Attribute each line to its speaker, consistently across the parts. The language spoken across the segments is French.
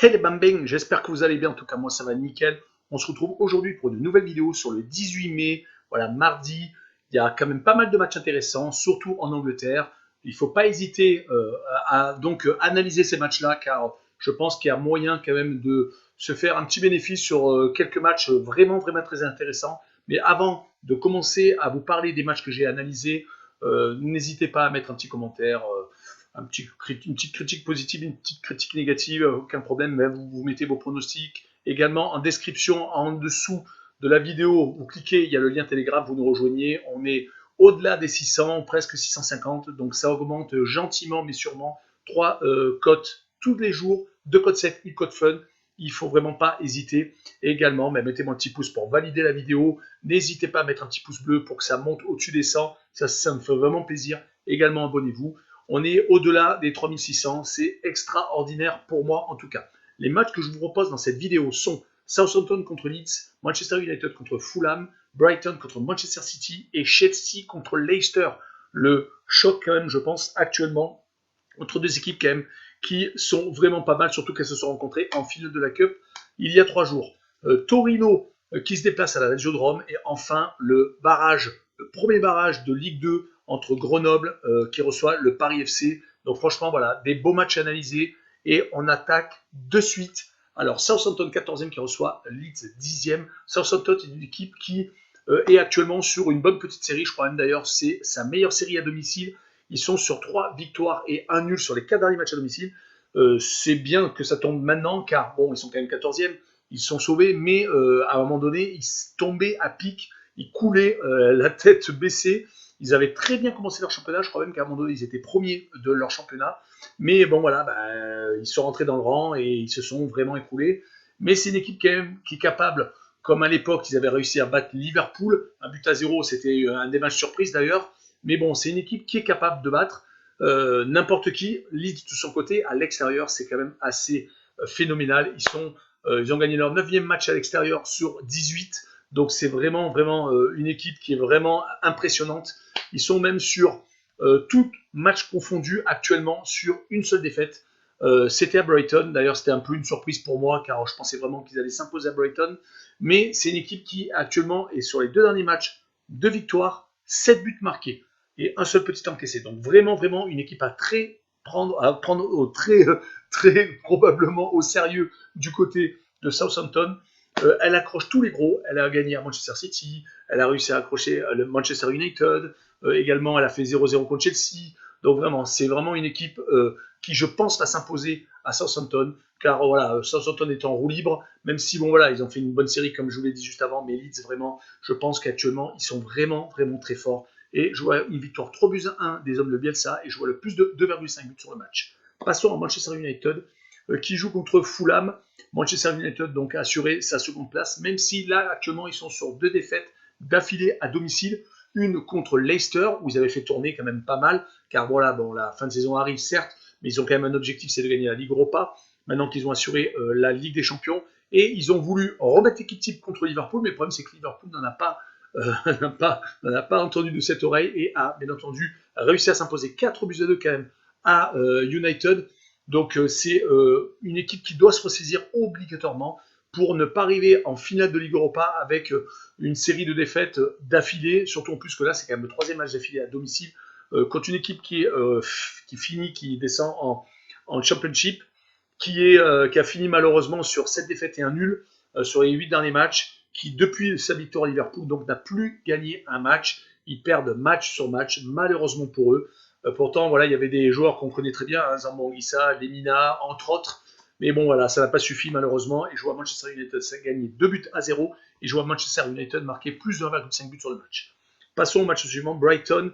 Speaker 1: Hey les bambins, j'espère que vous allez bien, en tout cas moi ça va nickel. On se retrouve aujourd'hui pour une nouvelle vidéo sur le 18 mai, voilà mardi. Il y a quand même pas mal de matchs intéressants, surtout en Angleterre. Il ne faut pas hésiter à analyser ces matchs-là, car je pense qu'il y a moyen quand même de se faire un petit bénéfice sur quelques matchs vraiment très intéressants. Mais avant de commencer à vous parler des matchs que j'ai analysés, n'hésitez pas à mettre un petit commentaire, une petite critique positive, une petite critique négative, aucun problème, mais vous mettez vos pronostics. Également, en description, en dessous de la vidéo, vous cliquez, il y a le lien Telegram, vous nous rejoignez. On est au-delà des 600, presque 650, donc ça augmente gentiment, mais sûrement. 3 cotes tous les jours, 2 codes sec, une code fun. Il ne faut vraiment pas hésiter. Et également, mettez-moi un petit pouce pour valider la vidéo. N'hésitez pas à mettre un petit pouce bleu pour que ça monte au-dessus des 100. Ça me fait vraiment plaisir. Également, abonnez-vous. On est au-delà des 3600, c'est extraordinaire pour moi en tout cas. Les matchs que je vous propose dans cette vidéo sont Southampton contre Leeds, Manchester United contre Fulham, Brighton contre Manchester City et Chelsea contre Leicester. Le choc quand même, je pense, actuellement, entre deux équipes quand même qui sont vraiment pas mal, surtout qu'elles se sont rencontrées en finale de la Cup il y a 3 jours. Torino qui se déplace à la Lazio de Rome et enfin le premier barrage de Ligue 2 entre Grenoble qui reçoit le Paris FC. Donc franchement, voilà, des beaux matchs analysés et on attaque de suite. Alors Southampton 14e qui reçoit Leeds 10e. Southampton est une équipe qui est actuellement sur une bonne petite série. Je crois même d'ailleurs c'est sa meilleure série à domicile. Ils sont sur 3 victoires et 1 nul sur les 4 derniers matchs à domicile. C'est bien que ça tombe maintenant car bon, ils sont quand même 14e. Ils se sont sauvés, mais à un moment donné, ils tombaient à pic, ils coulaient la tête baissée. Ils avaient très bien commencé leur championnat, je crois même qu'à un moment donné, ils étaient premiers de leur championnat. Mais bon, voilà, ils sont rentrés dans le rang et ils se sont vraiment écroulés. Mais c'est une équipe quand même qui est capable, comme à l'époque, ils avaient réussi à battre Liverpool. 1-0, c'était un des matchs surprises d'ailleurs. Mais bon, c'est une équipe qui est capable de battre n'importe qui. Leeds de son côté, à l'extérieur, c'est quand même assez phénoménal. Ils ont gagné leur 9e match à l'extérieur sur 18. Donc c'est vraiment une équipe qui est vraiment impressionnante. Ils sont même sur tout match confondu actuellement sur une seule défaite. C'était à Brighton. D'ailleurs, c'était un peu une surprise pour moi car je pensais vraiment qu'ils allaient s'imposer à Brighton. Mais c'est une équipe qui actuellement est sur les 2 derniers matchs, 2 victoires, 7 buts marqués et un seul petit encaissé. Donc vraiment une équipe à prendre très probablement au sérieux du côté de Southampton. Elle accroche tous les gros. Elle a gagné à Manchester City. Elle a réussi à accrocher le Manchester United. Également, elle a fait 0-0 contre Chelsea. Donc vraiment, c'est vraiment une équipe qui, je pense, va s'imposer à Southampton. Car voilà, Southampton est en roue libre. Même si, bon voilà, ils ont fait une bonne série, comme je vous l'ai dit juste avant. Mais Leeds, vraiment, je pense qu'actuellement, ils sont vraiment très forts. Et je vois une victoire 3 buts à 1 des hommes de Bielsa. Et je vois le plus de 2,5 buts sur le match. Passons à Manchester United qui joue contre Fulham. Manchester United donc a assuré sa seconde place, même si là actuellement ils sont sur 2 défaites d'affilée à domicile. Une contre Leicester où ils avaient fait tourner quand même pas mal, car voilà, bon, la fin de saison arrive certes, mais ils ont quand même un objectif, c'est de gagner la Ligue Europa. Maintenant qu'ils ont assuré la Ligue des Champions, et ils ont voulu remettre l'équipe type contre Liverpool, mais le problème c'est que Liverpool n'en a pas n'en a pas entendu de cette oreille et a bien entendu réussi à s'imposer 4 buts à 2 quand même à United. Donc c'est une équipe qui doit se ressaisir obligatoirement pour ne pas arriver en finale de Ligue Europa avec une série de défaites d'affilée, surtout en plus que là c'est quand même le 3e match d'affilée à domicile contre une équipe qui descend en Championship, qui a fini malheureusement sur 7 défaites et un nul sur les 8 derniers matchs, qui depuis sa victoire à Liverpool donc n'a plus gagné un match. Ils perdent match sur match, malheureusement pour eux. Pourtant, voilà, il y avait des joueurs qu'on connaît très bien, hein, Zambo Anguissa, Lemina, entre autres. Mais bon, voilà, ça n'a pas suffi malheureusement. Et je vois Manchester United gagner 2 buts à 0. Et je vois Manchester United marquer plus de 1,5 buts sur le match. Passons au match suivant, Brighton,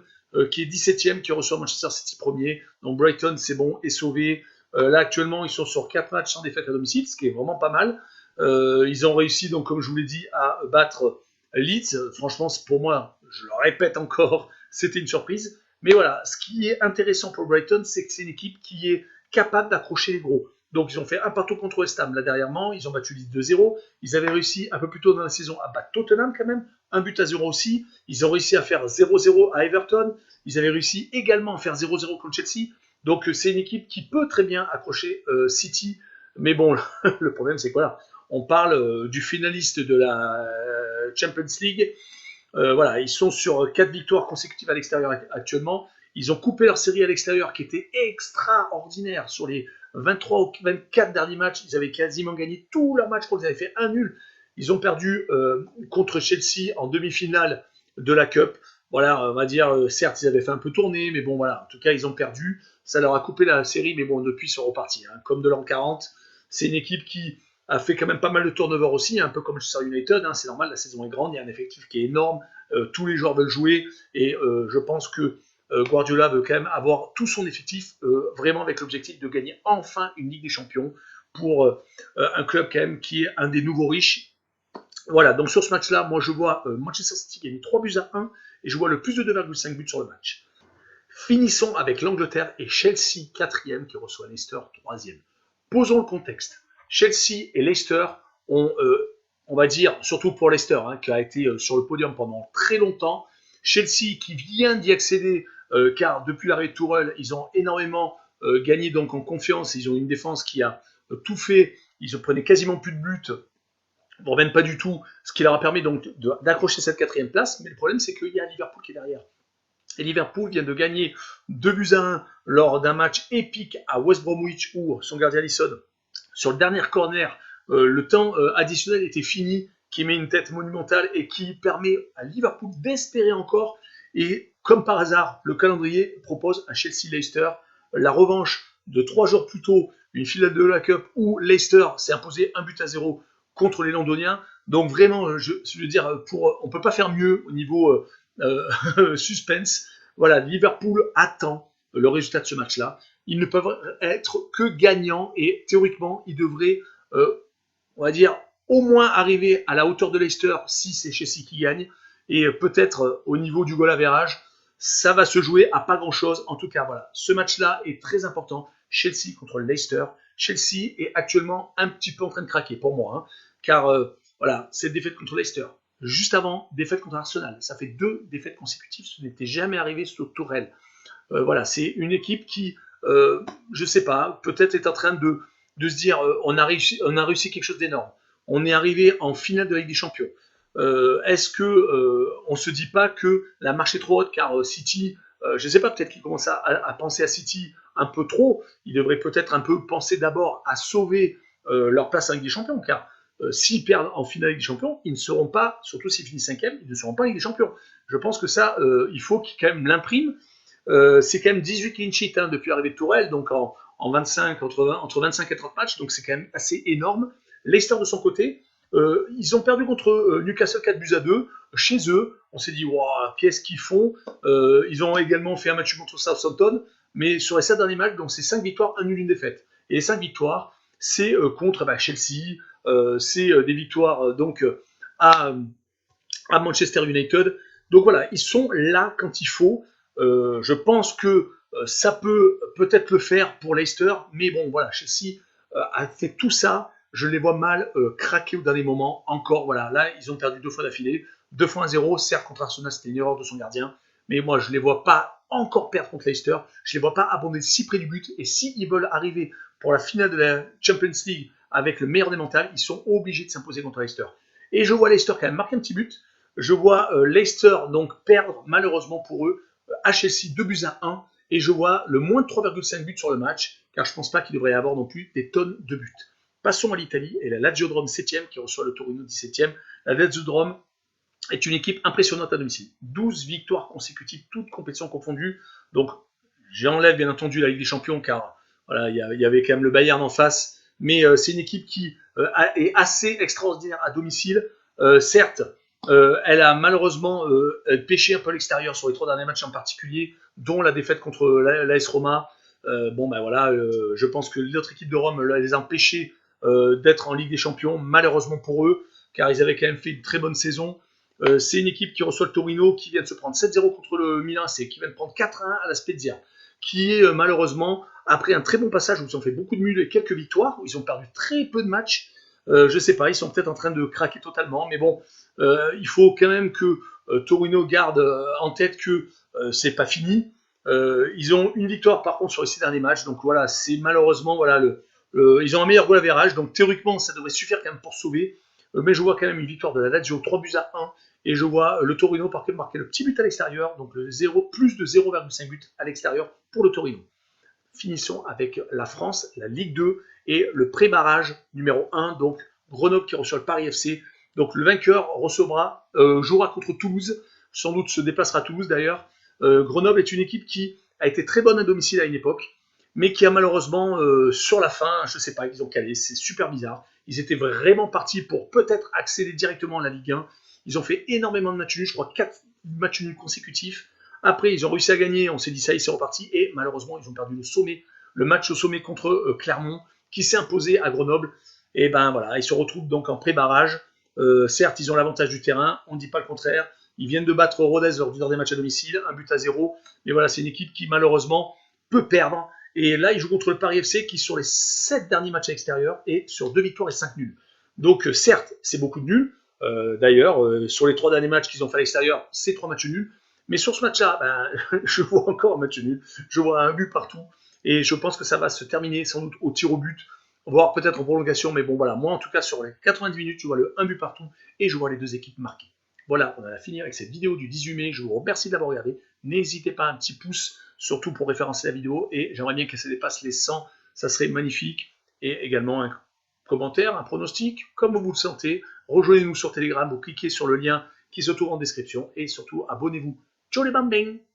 Speaker 1: qui est 17e, qui reçoit Manchester City premier. Donc Brighton, c'est bon, est sauvé. Là, actuellement, ils sont sur 4 matchs sans défaite à domicile, ce qui est vraiment pas mal. Ils ont réussi, donc, comme je vous l'ai dit, à battre Leeds. Franchement, pour moi, je le répète encore, c'était une surprise. Mais voilà, ce qui est intéressant pour Brighton, c'est que c'est une équipe qui est capable d'accrocher les gros. Donc, ils ont fait un partout contre West Ham là dernièrement. Ils ont battu Leeds 2-0. Ils avaient réussi un peu plus tôt dans la saison à battre Tottenham quand même. 1 but à 0 aussi. Ils ont réussi à faire 0-0 à Everton. Ils avaient réussi également à faire 0-0 contre Chelsea. Donc, c'est une équipe qui peut très bien accrocher City, Mais bon, le problème, c'est que voilà, on parle du finaliste de la Champions League. Voilà, ils sont sur 4 victoires consécutives à l'extérieur actuellement. Ils ont coupé leur série à l'extérieur qui était extraordinaire. Sur les 23 ou 24 derniers matchs, ils avaient quasiment gagné tous leurs matchs. Ils avaient fait un nul. Ils ont perdu contre Chelsea en demi-finale de la Cup. Voilà, on va dire, certes, ils avaient fait un peu tourner, mais bon, voilà, en tout cas, ils ont perdu. Ça leur a coupé la série, mais bon, depuis, ils sont repartis. Hein. Comme de l'an 40, c'est une équipe qui a fait quand même pas mal de turnover aussi, un peu comme Manchester United. Hein, c'est normal, la saison est grande, il y a un effectif qui est énorme. Tous les joueurs veulent jouer, et je pense que Guardiola veut quand même avoir tout son effectif vraiment avec l'objectif de gagner enfin une Ligue des Champions pour un club quand même qui est un des nouveaux riches. Voilà, donc sur ce match-là, moi je vois Manchester City gagner 3-1 et je vois le plus de 2,5 buts sur le match. Finissons avec l'Angleterre et Chelsea 4e qui reçoit Leicester 3e. Posons le contexte. Chelsea et Leicester ont, on va dire, surtout pour Leicester, hein, qui a été sur le podium pendant très longtemps. Chelsea qui vient d'y accéder, car depuis l'arrêt de Tourelle, ils ont énormément gagné donc en confiance. Ils ont une défense qui a tout fait. Ils ne prenaient quasiment plus de buts, voire même pas du tout, ce qui leur a permis donc d'accrocher cette 4e place. Mais le problème, c'est qu'il y a Liverpool qui est derrière. Et Liverpool vient de gagner 2-1 lors d'un match épique à West Bromwich où son gardien Alisson, sur le dernier corner, le temps additionnel était fini, qui met une tête monumentale et qui permet à Liverpool d'espérer encore. Et comme par hasard, le calendrier propose à Chelsea-Leicester la revanche de 3 jours plus tôt, une finale de la Cup où Leicester s'est imposé 1-0 contre les Londoniens. Donc vraiment, je veux dire, on ne peut pas faire mieux au niveau suspense. Voilà, Liverpool attend le résultat de ce match-là. Ils ne peuvent être que gagnants et théoriquement, ils devraient, on va dire, au moins arriver à la hauteur de Leicester si c'est Chelsea qui gagne. Et peut-être au niveau du goal average, ça va se jouer à pas grand-chose. En tout cas, voilà, ce match-là est très important. Chelsea contre Leicester. Chelsea est actuellement un petit peu en train de craquer pour moi, hein, car voilà, cette défaite contre Leicester. Juste avant, défaite contre Arsenal. Ça fait 2 défaites consécutives. Ce n'était jamais arrivé sous Tourelle. Voilà, c'est une équipe qui, je ne sais pas, peut-être est en train de se dire on a réussi quelque chose d'énorme. On est arrivé en finale de la Ligue des Champions. Est-ce que on se dit pas que la marche est trop haute car City, je ne sais pas, peut-être qu'ils commencent à penser à City un peu trop. Ils devraient peut-être un peu penser d'abord à sauver leur place en Ligue des Champions car s'ils perdent en finale des Champions, ils ne seront pas, surtout s'ils finissent 5e, ils ne seront pas en Ligue des Champions. Je pense que ça, il faut qu'ils quand même l'impriment. C'est quand même 18 clean sheets hein, depuis l'arrivée de Tourelle, donc en 25, entre 25 et 30 matchs, donc c'est quand même assez énorme. Leicester de son côté, ils ont perdu contre Newcastle 4-2 chez eux. On s'est dit, wow, qu'est-ce qu'ils font Ils ont également fait un match contre Southampton, mais sur les 7 derniers matchs, donc c'est 5 victoires, 1 nul, 1 défaite. Et les 5 victoires, c'est contre Chelsea, c'est des victoires donc à Manchester United. Donc voilà, ils sont là quand il faut. Je pense que ça peut peut-être le faire pour Leicester, mais bon, voilà, Chelsea a fait tout ça. Je les vois mal craquer au dernier moment. Encore, voilà, là, ils ont perdu 2 fois d'affilée. 2 fois 1-0, certes, contre Arsenal, c'était une erreur de son gardien, mais moi, je ne les vois pas encore perdre contre Leicester. Je ne les vois pas abonder si près du but. Et s'ils veulent arriver pour la finale de la Champions League avec le meilleur des mentales, ils sont obligés de s'imposer contre Leicester. Et je vois Leicester quand même marquer un petit but. Je vois Leicester donc perdre malheureusement pour eux à Chelsea 2-1 et je vois le moins de 3,5 buts sur le match car je ne pense pas qu'il devrait y avoir non plus des tonnes de buts. Passons à l'Italie et la Lazio de Rome 7e qui reçoit le Torino 17e. La Lazio de Rome est une équipe impressionnante à domicile. 12 victoires consécutives, toutes compétitions confondues. Donc j'enlève bien entendu la Ligue des Champions car voilà, il y avait quand même le Bayern en face. Mais c'est une équipe qui est assez extraordinaire à domicile. Certes, elle a malheureusement pêché un peu à l'extérieur sur les 3 derniers matchs en particulier, dont la défaite contre l'AS Roma. Voilà, je pense que l'autre équipe de Rome les a empêchés d'être en Ligue des Champions, malheureusement pour eux, car ils avaient quand même fait une très bonne saison. C'est une équipe qui reçoit le Torino, qui vient de se prendre 7-0 contre le Milan, qui vient de prendre 4-1 à la Spezia, qui est malheureusement, après un très bon passage où ils ont fait beaucoup de nuls et quelques victoires, où ils ont perdu très peu de matchs, je sais pas, ils sont peut-être en train de craquer totalement, mais bon, il faut quand même que Torino garde en tête que c'est pas fini. Ils ont une victoire par contre sur les 6 derniers matchs, donc voilà, c'est malheureusement voilà Ils ont un meilleur goal average, donc théoriquement, ça devrait suffire quand même pour sauver. Mais je vois quand même une victoire de la Lazio, 3 buts à 1. Et je vois le Torino marquer le petit but à l'extérieur, donc le 0, plus de 0,5 but à l'extérieur pour le Torino. Finissons avec la France, la Ligue 2 et le pré-barrage numéro 1, donc Grenoble qui reçoit le Paris FC. Donc le vainqueur jouera contre Toulouse, sans doute se déplacera à Toulouse d'ailleurs. Grenoble est une équipe qui a été très bonne à domicile à une époque, mais qui a malheureusement, sur la fin, je ne sais pas, ils ont calé, c'est super bizarre. Ils étaient vraiment partis pour peut-être accéder directement à la Ligue 1. Ils ont fait énormément de matchs nuls, je crois 4 matchs nuls consécutifs. Après, ils ont réussi à gagner, on s'est dit ça y est, c'est reparti, et malheureusement, ils ont perdu le match au sommet contre Clermont, qui s'est imposé à Grenoble. Et ben voilà, ils se retrouvent donc en pré-barrage. Certes, ils ont l'avantage du terrain, on ne dit pas le contraire. Ils viennent de battre Rodez lors des matchs à domicile, 1 but à 0. Mais voilà, c'est une équipe qui malheureusement peut perdre. Et là, ils jouent contre le Paris FC qui, sur les 7 derniers matchs à l'extérieur, est sur 2 victoires et 5 nuls. Donc, certes, c'est beaucoup de nuls. D'ailleurs, sur les 3 derniers matchs qu'ils ont fait à l'extérieur, c'est 3 matchs nuls. Mais sur ce match-là, je vois encore un match nul. Je vois un but partout. Et je pense que ça va se terminer sans doute au tir au but, voire peut-être en prolongation. Mais bon, voilà. Moi, en tout cas, sur les 90 minutes, je vois le 1 but partout et je vois les 2 équipes marquées. Voilà, on a fini avec cette vidéo du 18 mai. Je vous remercie de l'avoir regardé. N'hésitez pas à un petit pouce, surtout pour référencer la vidéo. Et j'aimerais bien que ça dépasse les 100. Ça serait magnifique. Et également un commentaire, un pronostic, comme vous le sentez. Rejoignez-nous sur Telegram ou cliquez sur le lien qui se trouve en description. Et surtout, abonnez-vous. Ciao les bambins!